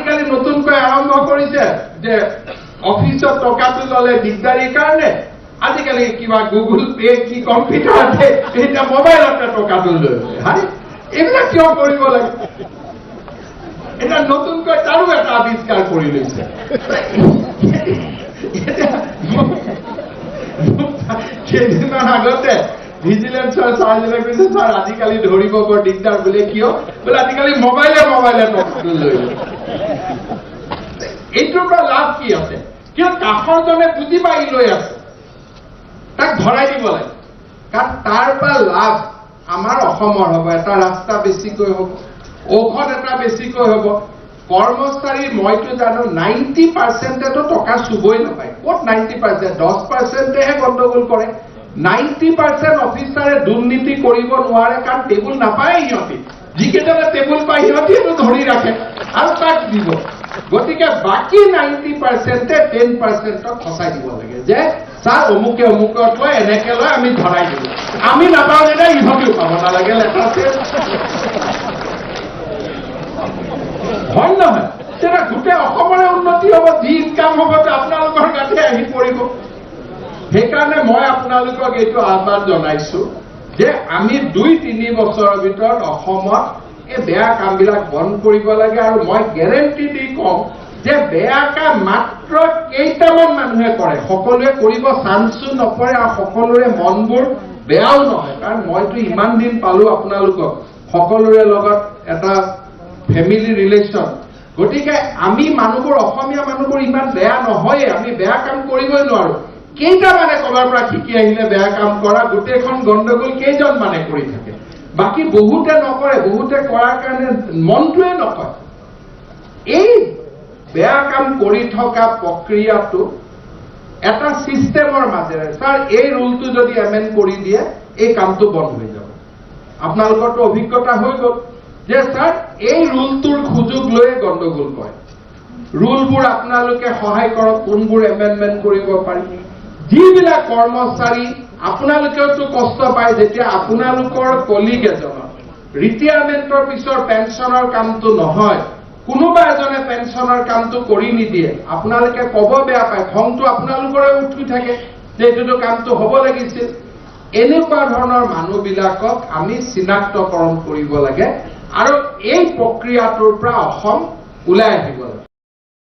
আজিকালি নতুনকৈ আৰম্ভ কৰিছে যে অফিচত টকাটো ললে দিগদাৰীৰ কাৰণে আজিকালি কিবা গুগল পে কি কম্পিউটাৰ আছে এটা মোবাইলতে টকাটো লৈ হাই এইবিলাক কিয় কৰিব লাগে এটা নতুনকৈ তাৰো এটা আৱিষ্কাৰ কৰি লৈছে কেইদিনমান আগতে ভিজিলেন্সৰ চাৰ্জলে কৈছে ছাৰ আজিকালি ধৰিব বৰ দিগদাৰ বোলে কিয় বোলে আজিকালি মোবাইলে টকাটো লৈ এইটোৰ পৰা লাভ কি আছে কিয় কাষৰজনে বুজি পাই লৈ আছে তাক ধৰাই দিব লাগে কাৰণ তাৰ পৰা লাভ আমাৰ অসমৰ হ'ব এটা ৰাস্তা বেছিকৈ হ'ব ঔষধ এটা বেছিকৈ হ'ব কৰ্মচাৰী মইতো জানো 90%টো টকা চুবই নাপায় ক'ত 90% 10%হে গণ্ডগোল কৰে 90% অফিচাৰে দুৰ্নীতি কৰিব নোৱাৰে কাৰণ টেবুল নাপায় সিহঁতি যিকেইজনে টেবুল পায় সিহঁতিটো ধৰি ৰাখে আৰু তাক দিব গতিকে বাকী 90%তে 10%ক ফচাই দিব লাগে যে ছাৰ অমুকে অমুকত লয় এনেকে লয় আমি ধৰাই দিলো আমি নাপাওঁ যে ইহঁতিও পাব নালাগে লেটাৰতে হয় নহয় তেতিয়া গোটেই অসমৰে উন্নতি হ'ব যি ইনকাম হ'ব আপোনালোকৰ গাতে আহি পৰিব সেইকাৰণে মই আপোনালোকক এইটো আহ্বান জনাইছো যে আমি 2-3 বছৰৰ ভিতৰত অসমত এই বেয়া কামবিলাক বন্ধ কৰিব লাগে আৰু মই গ্যাৰেণ্টি দি কম যে বেয়া কাম মাত্ৰ কেইটামান মানুহে কৰে সকলোৱে কৰিব চান্সো নপৰে আৰু সকলোৰে মনবোৰ বেয়াও নহয় কাৰণ মইতো ইমান দিন পালো আপোনালোকক সকলোৰে লগত এটা ফেমিলি ৰিলেশ্যন গতিকে আমি মানুহবোৰ অসমীয়া মানুহবোৰ ইমান বেয়া নহয় আমি বেয়া কাম কৰিবই নোৱাৰো কেইটামানে কবাৰ পৰা শিকি আহিলে বেয়া কাম কৰা গোটেইখন গণ্ডগোল কেইজন মানে কৰি থাকে বাকি বহুতে নকৰে বহুতে কৰাৰ কাৰণে মনটোৱে নকয় এই বেয়া কাম কৰি থকা প্ৰক্ৰিয়াটো এটা সিস্টেমৰ মাজেৰে স্যাৰ এই ৰুলটো যদি এমেন্ড কৰি দিয়ে এই কামটো বন্ধ হৈ যাব আপোনালোকৰটো অভিজ্ঞতা হৈ গ'ল যে স্যাৰ এই ৰুলটোৰ সুযোগ লৈ গণ্ডগোল কৰে ৰুলবোৰ আপোনালোকে সহায় কৰক কোনবোৰ এমেন্ডমেন্ট কৰিব পাৰি যিবিলাক কৰ্মচাৰী আপোনালোকেওতো কষ্ট পায় যেতিয়া আপোনালোকৰ কলিগ এজনৰ ৰিটায়াৰমেন্টৰ পিছৰ পেঞ্চনৰ কামটো নহয় কোনোবা এজনে পেঞ্চনৰ কামটো কৰি নিদিয়ে আপোনালোকে কব বেয়া পায় খংটো আপোনালোকৰে উঠি থাকে যে এইটো কামটো হ'ব লাগিছিল এনেকুৱা ধৰণৰ মানুহবিলাকক আমি চিনাক্তকৰণ কৰিব লাগে আৰু এই প্ৰক্ৰিয়াটোৰ পৰা অসম ওলাই আহিব লাগে